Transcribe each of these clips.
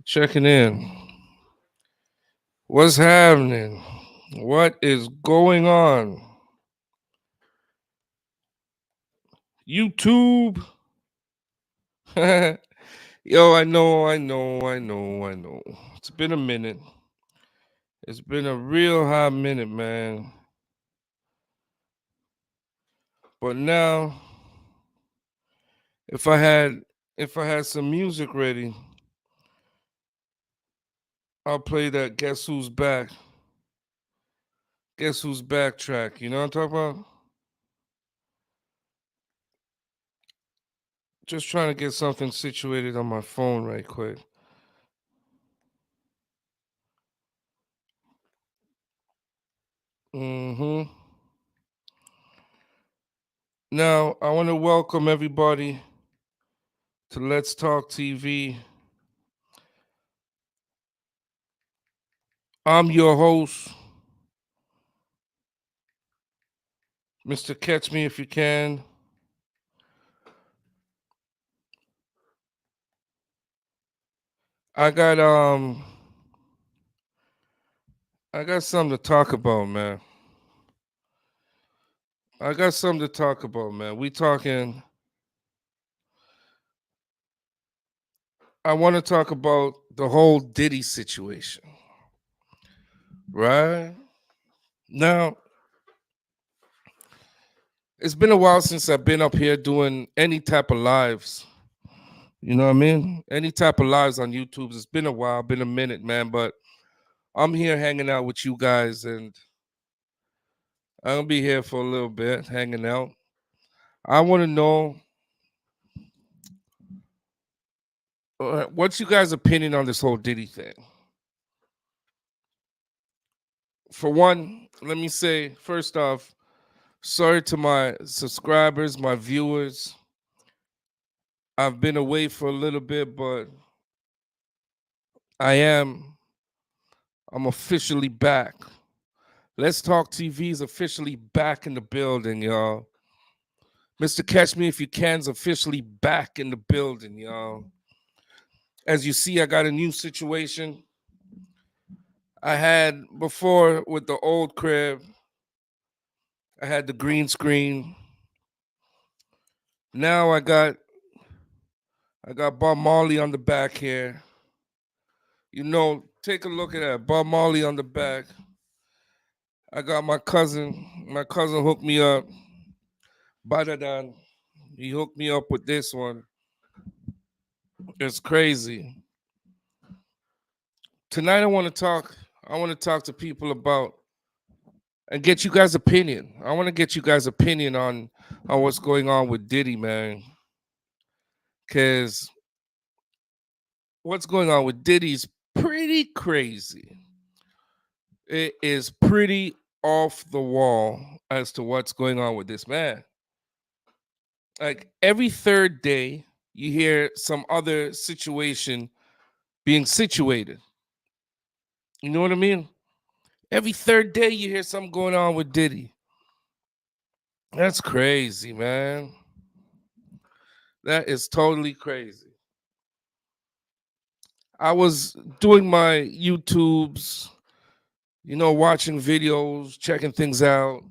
Checking in. What's happening? What is going on? YouTube. Yo, I know. It's been a minute. It's been a real hot minute, man. But now, if I had if I had some music ready, I'll play that Guess Who's Back. Guess Who's Back track. You know what I'm talking about? Just trying to get something situated on my phone right quick. Mm-hmm. Now, I want to welcome everybody to Let's Talk TV. I'm your host, Mr. Catch Me If You Can. I got I got something to talk about, man. I got something to talk about, man. I want to talk about the whole Diddy situation. Right? Now, it's been a while since I've been up here doing any type of lives. You know what I mean? Any type of lives on YouTube. It's been a while, been a minute, man, but I'm here hanging out with you guys, and I'm gonna be here for a little bit, hanging out. I want to know what's you guys' opinion on this whole Diddy thing. For one, let me say first off, sorry to my subscribers, my viewers. I've been away for a little bit, but I am. I'm officially back. Let's Talk TV is officially back in the building, y'all. Mr. Catch Me If You Can's officially back in the building, y'all. As you see, I got a new situation. I had before with the old crib, I had the green screen. Now I got Bob Marley on the back here. You know, take a look at that. Bob Marley on the back. I got my cousin. My cousin hooked me up. Badadan. He hooked me up with this one. It's crazy. Tonight I want to talk to people about and get you guys' opinion. I want to get you guys' opinion on what's going on with Diddy, man. Cause what's going on with Diddy's pretty crazy. It is pretty off the wall as to what's going on with this man. Like every third day, you hear some other situation being situated. You know what I mean? Every third day, you hear something going on with Diddy. That's crazy, man. That is totally crazy. I was doing my YouTubes, watching videos, checking things out,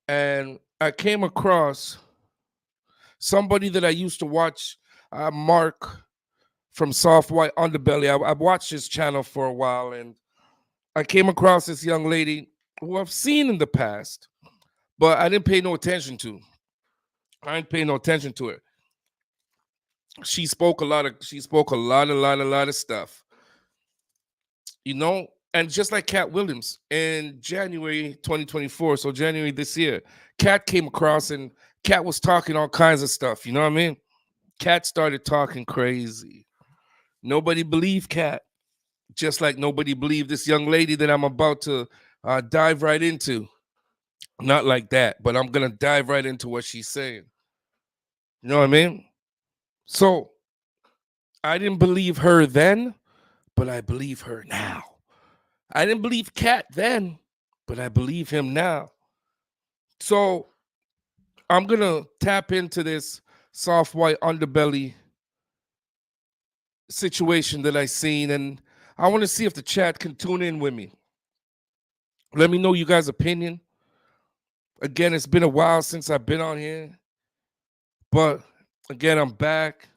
and I came across somebody that I used to watch, Mark from Soft White Underbelly. I've watched his channel for a while, and I came across this young lady who I've seen in the past, but I didn't pay no attention to. I didn't pay no attention to her. She spoke a lot of stuff, and just like Cat Williams in January 2024, so January this year, Cat came across and Cat was talking all kinds of stuff. You know what I mean? Cat started talking crazy. Nobody believed Cat, just like nobody believed this young lady that I'm about to dive right into. Not like that, but I'm gonna dive right into what she's saying. You know what I mean? So I didn't believe her then, but I believe her now. I didn't believe Cat then, but I believe him now. So I'm gonna tap into this soft white underbelly situation that I seen, and I want to see if the chat can tune in with me. Let me know you guys' opinion. Again, it's been a while since I've been on here, but again, I'm back,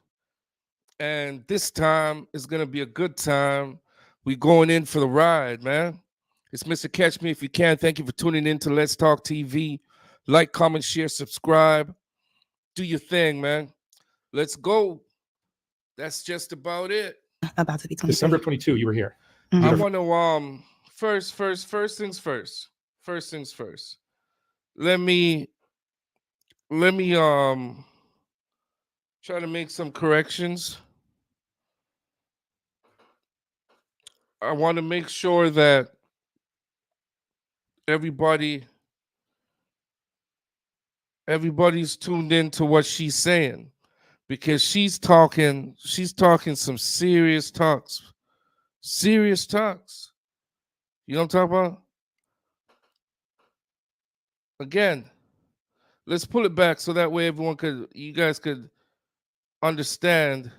and this time is gonna be a good time. We going in for the ride, man. It's Mr. Catch Me If You Can. Thank you for tuning in to Let's Talk TV. Like, comment, share, subscribe. Do your thing, man. Let's go. That's just about it. About to be 23. December 22, you were here. I want to first things first. First things first. Let me try to make some corrections. I want to make sure that everybody's tuned in to what she's saying, because she's talking some serious talks. Serious talks. You know what I'm talking about? Again, let's pull it back so that way you guys could understand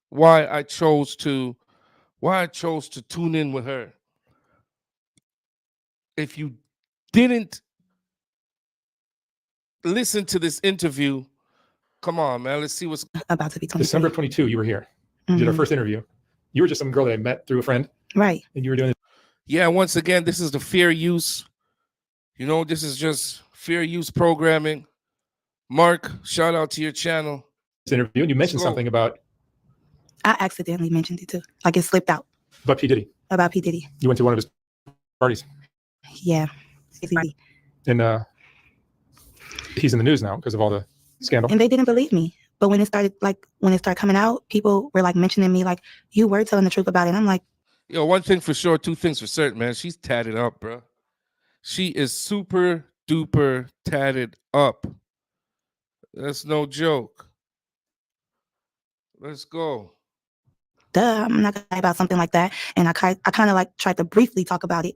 why I chose to tune in with her. If you didn't listen to this interview, come on, man. Let's see what's about to be 23. December 22, you were here. You did our first interview. You were just some girl that I met through a friend. Right. And you were doing Yeah, once again, this is the fair use. You know, this is just fair use programming. Mark, shout out to your channel. this interview, and you mentioned something about I accidentally mentioned it too. Like it slipped out. P. Diddy. About P. Diddy. You went to one of his parties. Yeah. And he's in the news now because of all the scandal. And they didn't believe me. But when it started coming out, people were like mentioning me, like, you were telling the truth about it. And I'm like, yo, one thing for sure, two things for certain, man. She's tatted up, bro. She is super duper tatted up. That's no joke. Let's go. duh, I'm not gonna lie about something like that. And I kind of like tried to briefly talk about it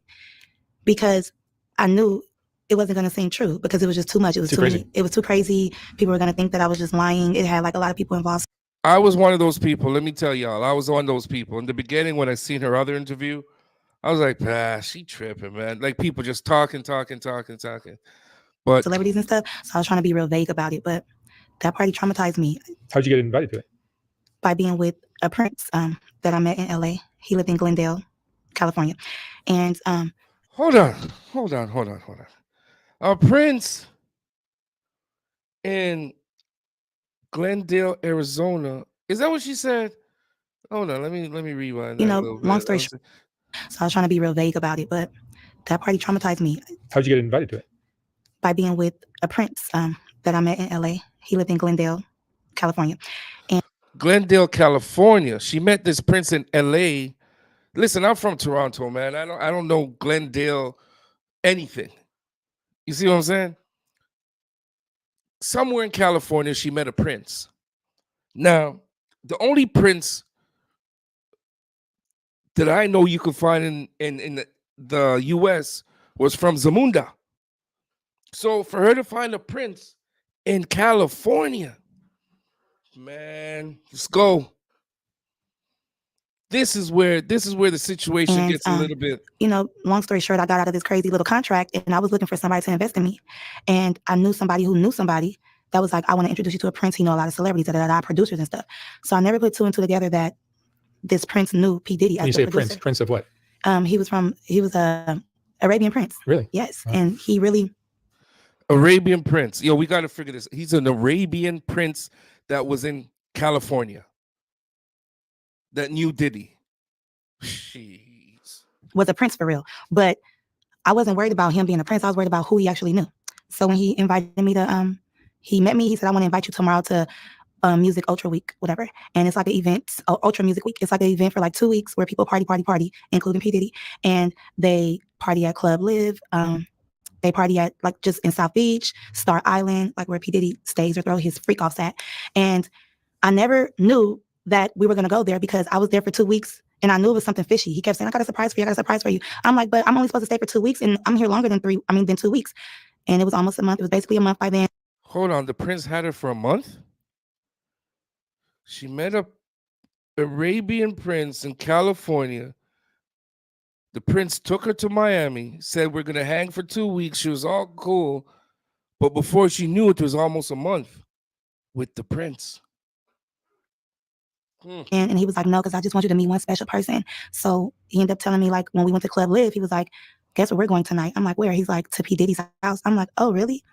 because I knew it wasn't gonna seem true because it was just too much. It was too crazy. It was too crazy. People were gonna think that I was just lying. It had like a lot of people involved. I was one of those people. Let me tell y'all, I was one of those people. In the beginning, when I seen her other interview, I was like, she tripping, man. Like people just talking. But Celebrities and stuff. So I was trying to be real vague about it, but that party traumatized me. How'd you get invited to it? By being with a prince that I met in LA. He lived in Glendale, California. And hold on. A prince in Glendale, Arizona. Is that what she said? Hold on, let me rewind. You know, long story short. So I was trying to be real vague about it, but that party traumatized me. How'd you get invited to it? By being with a prince that I met in LA. He lived in Glendale, California. And Glendale, California. She met this prince in LA. Listen, I'm from Toronto, man. I don't know Glendale anything. You see what I'm saying? Somewhere in California, she met a prince. Now, the only prince that I know you could find in the US was from Zamunda. So for her to find a prince in California, man, let's go. This is where the situation gets a little bit. You know, long story short, I got out of this crazy little contract and I was looking for somebody to invest in me. And I knew somebody who knew somebody that was like, I want to introduce you to a prince. He know a lot of celebrities, producers and stuff. So I never put two and two together that this prince knew P. Diddy as When you say producer. prince of what? He was a Arabian prince. Really? Yes. Oh. And he really. Arabian prince. Yo, we got to figure this. He's an Arabian prince that was in California that knew Diddy. Jeez. Was a prince for real. But I wasn't worried about him being a prince. I was worried about who he actually knew. So when he invited me to, he met me, he said, I want to invite you tomorrow to Music Ultra Week, whatever. And it's like an event, Ultra Music Week. It's like an event for like 2 weeks where people party, including P. Diddy. And they party at Club Live. They party at like just in South Beach, Star Island, like where P. Diddy stays or throw his freak offs at. And I never knew that we were going to go there because I was there for 2 weeks and I knew it was something fishy. He kept saying, I got a surprise for you. I'm like, but I'm only supposed to stay for 2 weeks and I'm here longer than 2 weeks. And it was almost a month. It was basically a month by then. Hold on. The prince had her for a month? She met a Arabian prince in California. The prince took her to Miami, said we're gonna hang for 2 weeks. She was all cool, but before she knew it, was almost a month with the prince. And he was like, no, because I just want you to meet one special person. So he ended up telling me, like, when we went to Club Live, he was like, guess where we're going tonight? I'm like, where? He's like, to P. Diddy's house. I'm like, oh, really?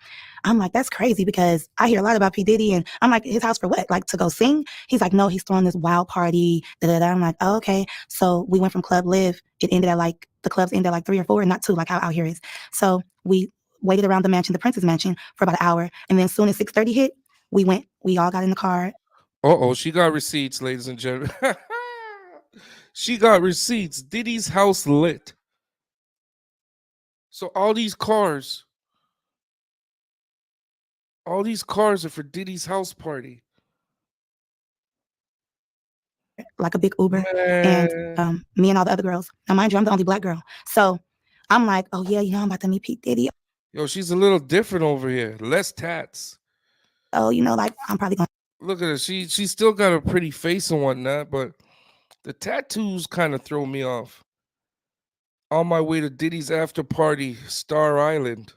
I'm like, that's crazy because I hear a lot about P. Diddy. And I'm like, his house for what? Like, to go sing? He's like, no, he's throwing this wild party. Da, da, da. I'm like, oh, okay. So we went from Club Live. It ended at like, the clubs ended at like 3 or 4, not 2, like how out here is. So we waited around the mansion, the Prince's mansion, for about an hour. And then as soon as 6:30 hit, we all got in the car. Uh-oh, she got receipts, ladies and gentlemen. She got receipts. Diddy's house lit. So all these cars are for Diddy's house party. Like a big Uber, and Man. me and all the other girls. Now, mind you, I'm the only black girl. So I'm like, oh, yeah, I'm about to meet P. Diddy. Yo, she's a little different over here. Less tats. Oh, like, I'm probably going to. Look at her. She still got a pretty face and whatnot, but the tattoos kind of throw me off. On my way to Diddy's after party, Star Island.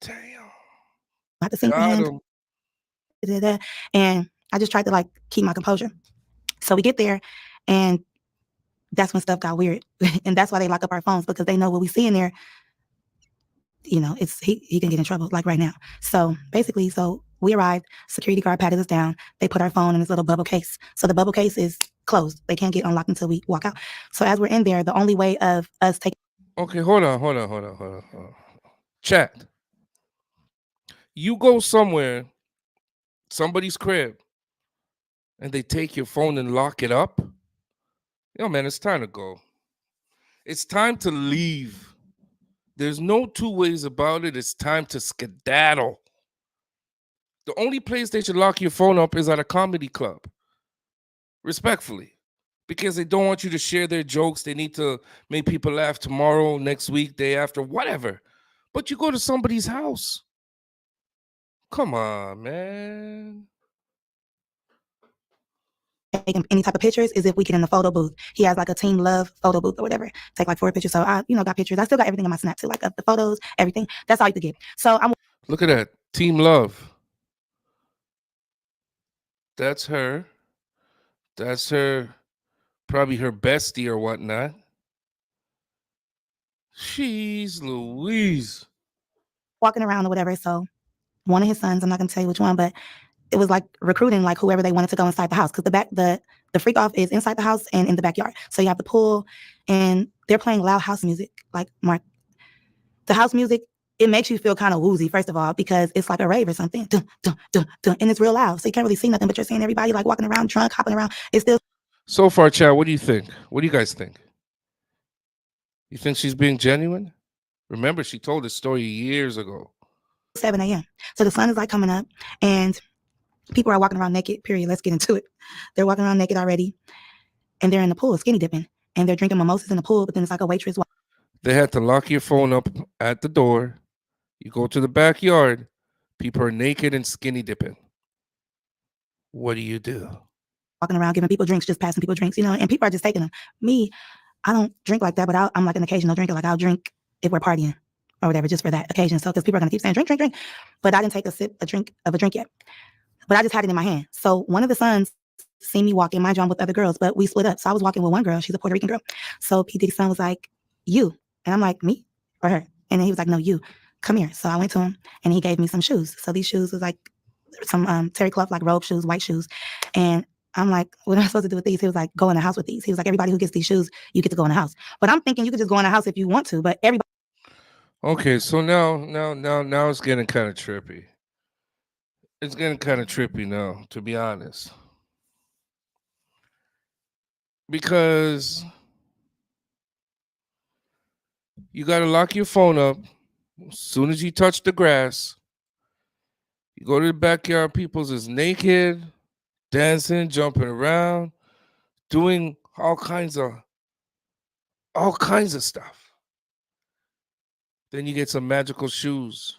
Damn. Have to sing for Got him. him. And I just tried to, like, keep my composure. So we get there, and that's when stuff got weird. And that's why they lock up our phones, because they know what we see in there. It's he can get in trouble, like right now. So basically, we arrived, security guard patted us down. They put our phone in this little bubble case. So the bubble case is closed. They can't get unlocked until we walk out. So as we're in there, the only way of us taking. Okay, hold on. Chat. You go somewhere, somebody's crib, and they take your phone and lock it up. Yo, man, it's time to go. It's time to leave. There's no two ways about it. It's time to skedaddle. The only place they should lock your phone up is at a comedy club. Respectfully. Because they don't want you to share their jokes. They need to make people laugh tomorrow, next week, day after, whatever. But you go to somebody's house. Come on, man. Taking any type of pictures is if we get in the photo booth. He has like a Team Love photo booth or whatever. Take like 4 pictures. So I, got pictures. I still got everything in my Snap too, like the photos, everything. That's all you could get. So I'm. Look at that. Team Love. That's her. That's her, probably her bestie or whatnot. She's Louise. Walking around or whatever. So one of his sons, I'm not gonna tell you which one, but it was like recruiting like whoever they wanted to go inside the house, because the freak off is inside the house and in the backyard. So you have the pool, and they're playing loud house music. Like, Mark, the house music, it makes you feel kind of woozy, first of all, because it's like a rave or something. Dun, dun, dun, dun, and it's real loud. So you can't really see nothing, but you're seeing everybody like walking around drunk, hopping around. It's still. So far, Chad, what do you think? What do you guys think? You think she's being genuine? Remember, she told this story years ago. 7 a.m. So the sun is like coming up, and people are walking around naked, period. Let's get into it. They're walking around naked already, and they're in the pool, skinny dipping, and they're drinking mimosas in the pool, but then it's like a waitress. They had to lock your phone up at the door. You go to the backyard. People are naked and skinny dipping. What do? Walking around giving people drinks, just passing people drinks, and people are just taking them. Me, I don't drink like that, but I'm like an occasional drinker. Like, I'll drink if we're partying or whatever, just for that occasion. So, because people are going to keep saying, drink, drink, drink. But I didn't take a drink yet. But I just had it in my hand. So one of the sons seen me walking. Mind you, I'm with other girls, but we split up. So I was walking with one girl. She's a Puerto Rican girl. So P. Diddy's son was like, you. And I'm like, me or her? And then he was like, no, you. Come here. So I went to him, and he gave me some shoes. So these shoes was like some terry cloth, like robe shoes, white shoes. And I'm like, what am I supposed to do with these? He was like, go in the house with these. He was like, everybody who gets these shoes, you get to go in the house. But I'm thinking you could just go in the house if you want to, but everybody. Okay, so now it's getting kind of trippy. It's getting kind of trippy now, to be honest. Because you got to lock your phone up as soon as you touch the grass. You go to the backyard, people's is naked, dancing, jumping around, doing all kinds of stuff. Then you get some magical shoes.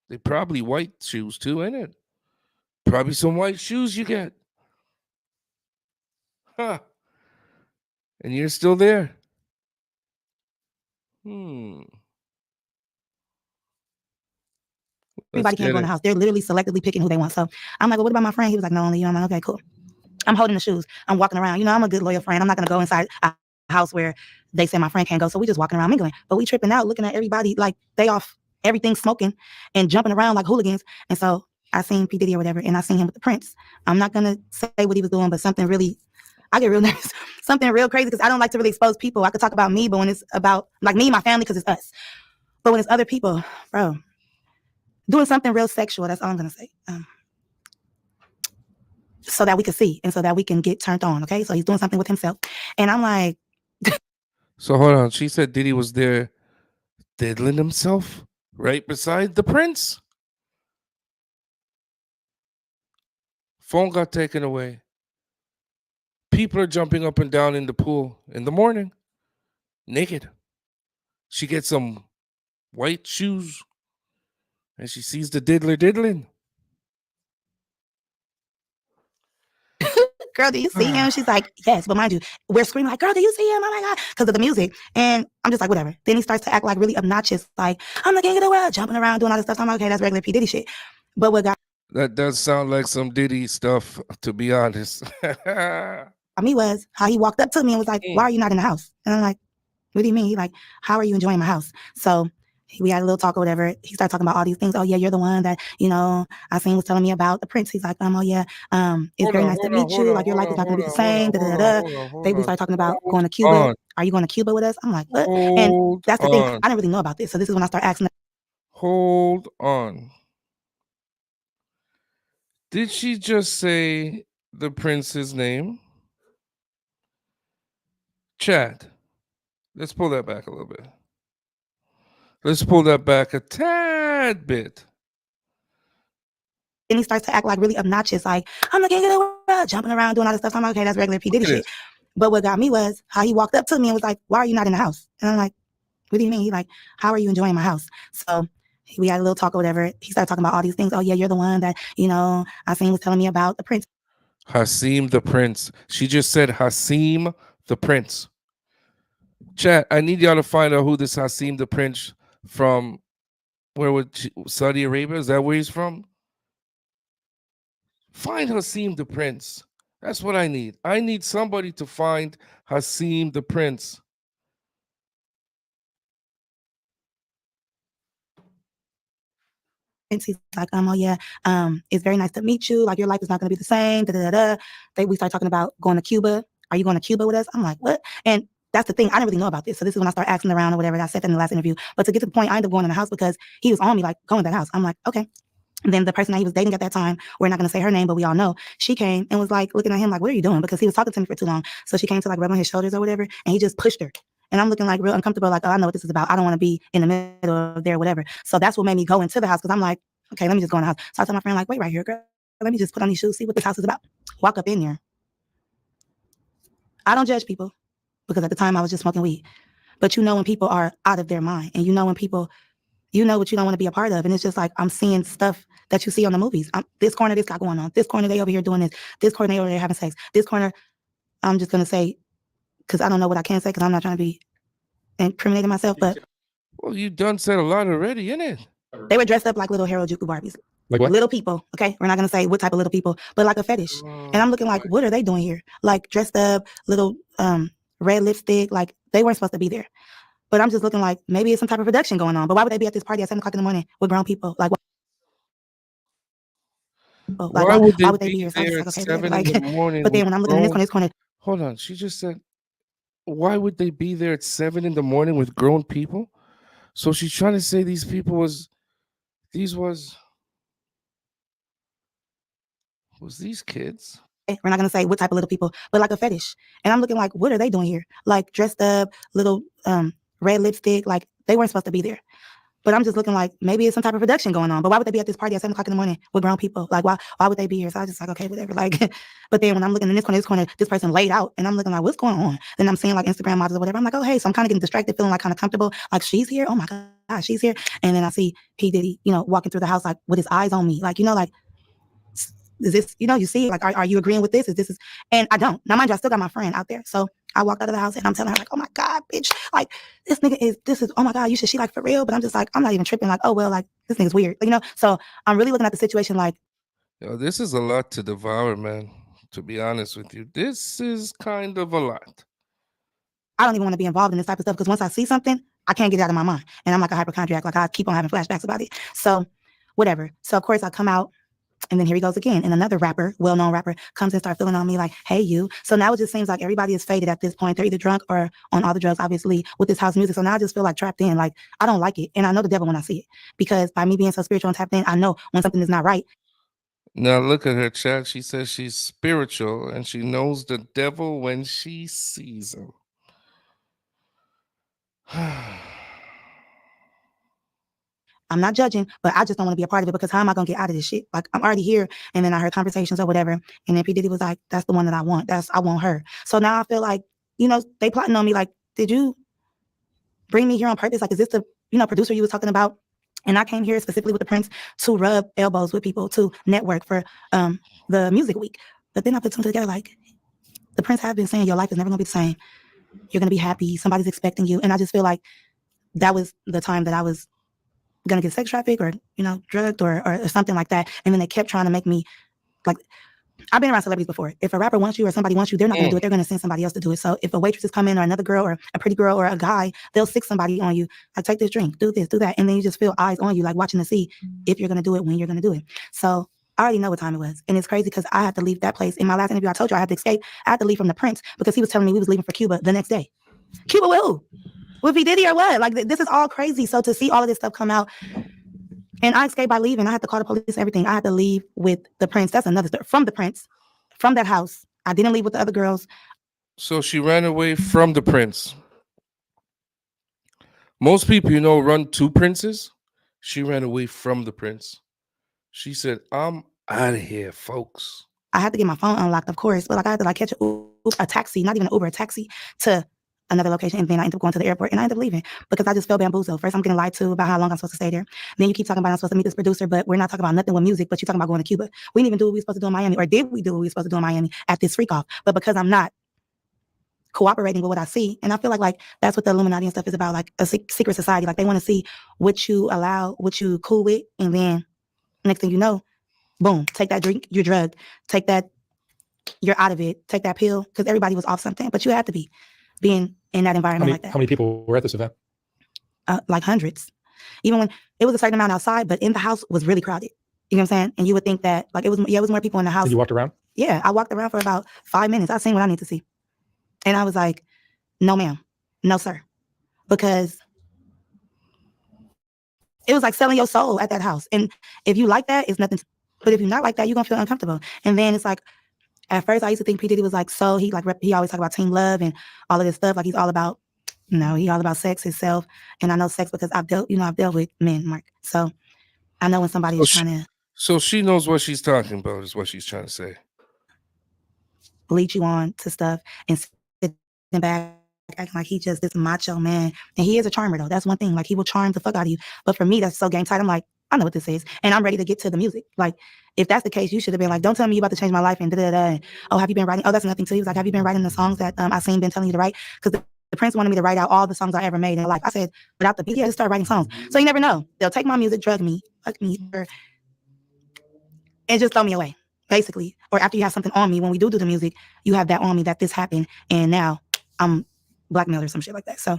They probably white shoes too, ain't it? Probably some white shoes you get. Huh. And you're still there. Hmm. Let's Everybody can't get go in it. the house. They're literally selectively picking who they want. So I'm like, well, what about my friend? He was like, no, only you. I'm like, okay, cool. I'm holding the shoes. I'm walking around. You know, I'm a good loyal friend. I'm not gonna go inside a house where they say my friend can't go. So we just walking around mingling. But we tripping out, looking at everybody like they off everything smoking and jumping around like hooligans. And so I seen P. Diddy or whatever, and I seen him with the Prince. I'm not gonna say what he was doing, but something really I get real nervous. Something real crazy because I don't like to really expose people. I could talk about me, but when it's about like me and my family, because it's us. But when it's other people, bro, doing something real sexual, that's all I'm gonna say. So that we can see and so that we can get turned on. Okay. So he's doing something with himself. And I'm like, So hold on. She said Diddy was there diddling himself right beside the prince. Phone got taken away. People are jumping up and down in the pool in the morning, naked. She gets some white shoes and she sees the diddler diddling. girl, do you see him? She's like, yes. But mind you, we're screaming like, girl, do you see him? Oh my God. Because of the music. And I'm just like, whatever. Then he starts to act like really obnoxious, like, I'm the king of the world, jumping around, doing all this stuff. I'm like, okay, that's regular P. Diddy shit. But what got That does sound like some Diddy stuff, to be honest. me was how he walked up to me and was like, why are you not in the house? And I'm like, what do you mean? He like, how are you enjoying my house? So we had a little talk or whatever. He started talking about all these things. Oh yeah, you're the one that, you know, I seen was telling me about the Prince. He's like, oh yeah, it's very nice to meet you. Like your life is not gonna be the same. They we started talking about going to Cuba. Are you going to Cuba with us? I'm like, what? And Hold that's the thing. on. I didn't really know about this. So this is when I start asking. Hold on. Did she just say the prince's name? Chat. Let's pull that back a little bit. Let's pull that back a tad bit. Then he starts to act like really obnoxious, like, I'm the king of the world, jumping around, doing all this stuff. I'm like, okay, that's regular P. Diddy shit. But what got me was how he walked up to me and was like, why are you not in the house? And I'm like, what do you mean? He like, how are you enjoying my house? So we had a little talk or whatever. He started talking about all these things. Oh yeah, you're the one that, you know, I seen was telling me about the Prince. Hasim the Prince. She just said Hasim the Prince. Chat, I need y'all to find out who this Hasim the Prince from. Where would Saudi Arabia? Is that where he's from? Find Hasim the Prince. That's what I need. I need somebody to find Hasim the Prince. He's like, oh yeah, it's very nice to meet you. Like your life is not gonna be the same. We start talking about going to Cuba. Are you going to Cuba with us? I'm like, what? And that's the thing. I didn't really know about this. So this is when I start asking around or whatever. I said that in the last interview. But to get to the point, I ended up going in the house because he was on me, like, going to that house. I'm like, okay. And then the person that he was dating at that time, we're not going to say her name, but we all know, she came and was like looking at him like, what are you doing? Because he was talking to me for too long. So she came to like rub on his shoulders or whatever. And he just pushed her. And I'm looking like real uncomfortable, like, oh, I know what this is about. I don't want to be in the middle of there, whatever. So that's what made me go into the house because I'm like, okay, let me just go in the house. So I told my friend, like, wait right here, girl. Let me just put on these shoes, see what this house is about. Walk up in there. I don't judge people because at the time I was just smoking weed. But you know when people are out of their mind and you know when people, you know what you don't want to be a part of. And it's just like, I'm seeing stuff that you see on the movies. This corner, this got going on. This corner, they over here doing this. This corner, they over there having sex. This corner, I'm just going to say, because I don't know what I can say because I'm not trying to be incriminating myself, but. Well, you done said a lot already, innit? They were dressed up like little Harajuku Barbies. Like what? Little people, okay? We're not going to say what type of little people, but like a fetish. And I'm looking like, what are they doing here? Like dressed up, little red lipstick, like they weren't supposed to be there. But I'm just looking like maybe it's some type of production going on. But why would they be at this party at 7 o'clock in the morning with grown people? Like, why would they be be here? So there like, at okay, 7 like, in the morning? but then when I'm looking in this corner, hold on. She just said, why would they be there at 7 in the morning with grown people? So she's trying to say these these kids? we're not going to say what type of little people, but like a fetish. And I'm looking like, what are they doing here? Like dressed up, little red lipstick, like they weren't supposed to be there. But I'm just looking like maybe it's some type of production going on. But why would they be at this party at 7 o'clock in the morning with grown people? Like, why would they be here? So I was just like, okay, whatever. Like, but then when I'm looking in this corner, this person laid out and I'm looking like, what's going on? Then I'm seeing like Instagram models or whatever. I'm like, oh, hey. So I'm kind of getting distracted, feeling like kind of comfortable. Like, she's here. Oh my God, she's here. And then I see P. Diddy, walking through the house, like with his eyes on me. Like, like is this, you see, like, are you agreeing with this? And I don't. Now, mind you, I still got my friend out there. So I walked out of the house and I'm telling her, like, oh my God, bitch, like, this is, oh my God, you should, she like for real. But I'm just like, I'm not even tripping. Like, oh, well, like, this nigga's weird. So I'm really looking at the situation like, Yo, this is a lot to devour, man. To be honest with you, this is kind of a lot. I don't even want to be involved in this type of stuff because once I see something, I can't get it out of my mind. And I'm like a hypochondriac. Like, I keep on having flashbacks about it. So whatever. So of course I come out and then here he goes again. And another rapper, well-known rapper, comes and starts feeling on me like, hey, you. So now it just seems like everybody is faded at this point. They're either drunk or on all the drugs, obviously, with this house music. So now I just feel like trapped in. Like, I don't like it. And I know the devil when I see it. Because by me being so spiritual and tapped in, I know when something is not right. Now look at her chat. She says she's spiritual and she knows the devil when she sees him. I'm not judging, but I just don't want to be a part of it because how am I going to get out of this shit? Like, I'm already here. And then I heard conversations or whatever. And then P. Diddy was like, that's the one that I want. I want her. So now I feel like, they plotting on me. Like, did you bring me here on purpose? Like, is this the, producer you was talking about? And I came here specifically with the Prince to rub elbows with people, to network for the music week. But then I put something together like, the Prince have been saying your life is never going to be the same. You're going to be happy. Somebody's expecting you. And I just feel like that was the time that I was going to get sex trafficked or, drugged or something like that. And then they kept trying to make me, like, I've been around celebrities before. If a rapper wants you or somebody wants you, they're not going to do it. They're going to send somebody else to do it. So if a waitress is coming or another girl or a pretty girl or a guy, they'll sick somebody on you. Like, take this drink, do this, do that. And then you just feel eyes on you, like watching to see if you're going to do it, when you're going to do it. So I already know what time it was. And it's crazy because I had to leave that place. In my last interview, I told you I had to escape. I had to leave from the Prince because he was telling me we was leaving for Cuba the next day. Cuba with who? With P. Diddy or what? Like, this is all crazy. So to see all of this stuff come out, and I escaped by leaving. I had to call the police and everything. I had to leave with the Prince. That's another story. From the Prince, from that house. I didn't leave with the other girls. So she ran away from the Prince. Most people, run to princes. She ran away from the Prince. She said, I'm out of here, folks. I had to get my phone unlocked, of course, but I had to catch a taxi, not even an Uber, a taxi to another location. And then I ended up going to the airport and I ended up leaving because I just felt bamboozled. First, I'm getting lied to about how long I'm supposed to stay there. Then you keep talking about I'm supposed to meet this producer, but we're not talking about nothing with music, but you're talking about going to Cuba. We didn't even do what we were supposed to do in Miami, or did we do what we were supposed to do in Miami at this freak off? But because I'm not cooperating with what I see, and I feel like that's what the Illuminati and stuff is about, like a secret society. Like, they want to see what you allow, what you cool with, and then next thing you know, boom, take that drink, you're drugged. Take that, you're out of it. Take that pill, because everybody was off something, but you had to be being in that environment like that. How many people were at this event? Like hundreds. Even when it was a certain amount outside, but in the house was really crowded. You know what I'm saying? And you would think that, like, it was more people in the house. Did you walked around? Yeah, I walked around for about 5 minutes. I seen what I need to see. And I was like, no, ma'am. No, sir. Because it was like selling your soul at that house. And if you like that, it's nothing. But if you're not like that, you're going to feel uncomfortable. And then it's like, at first I used to think P. Diddy was like, so he always talk about team love and all of this stuff. Like, he's all about, he all about sex himself. And I know sex because I've dealt with men, Mark. So I know when somebody is trying to. So she knows what she's talking about, is what she's trying to say. Lead you on to stuff and sit back acting like he just this macho man. And he is a charmer, though. That's one thing. Like, he will charm the fuck out of you. But for me, that's so game tight. I'm like, I know what this is. And I'm ready to get to the music. Like, if that's the case, you should have been like, don't tell me you about to change my life and da-da-da. And, oh, have you been writing? Oh, that's nothing too. He was like, have you been writing the songs that I seen been telling you to write? Because the Prince wanted me to write out all the songs I ever made in life. I said, without the beat, just start writing songs. So you never know. They'll take my music, drug me, fuck me, and just throw me away, basically. Or after you have something on me, when we do the music, you have that on me that this happened, and now I'm blackmailed or some shit like that. So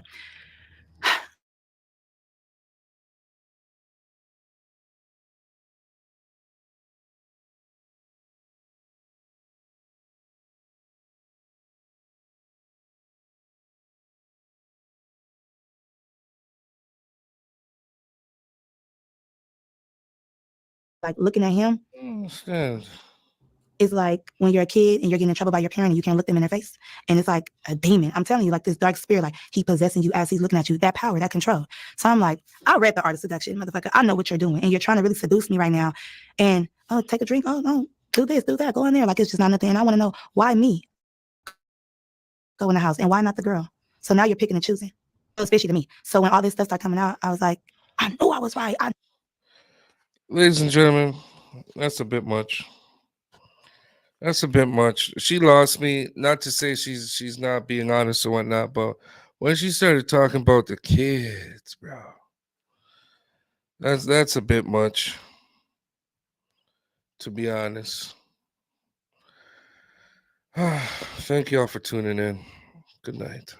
like, looking at him, it's like when you're a kid and you're getting in trouble by your parent and you can't look them in their face. And it's like a demon. I'm telling you, like, this dark spirit, like, he possessing you as he's looking at you, that power, that control. So I'm like, I read The Art of Seduction, motherfucker. I know what you're doing. And you're trying to really seduce me right now. And, oh, take a drink. Oh, no, do this, do that. Go in there. Like, it's just not nothing. And I want to know why me go in the house and why not the girl? So now you're picking and choosing. It was fishy to me. So when all this stuff started coming out, I was like, I knew I was right. Ladies and gentlemen, that's a bit much. That's a bit much. She lost me. Not to say she's not being honest or whatnot, but when she started talking about the kids, bro, that's a bit much. To be honest. Thank y'all for tuning in. Good night.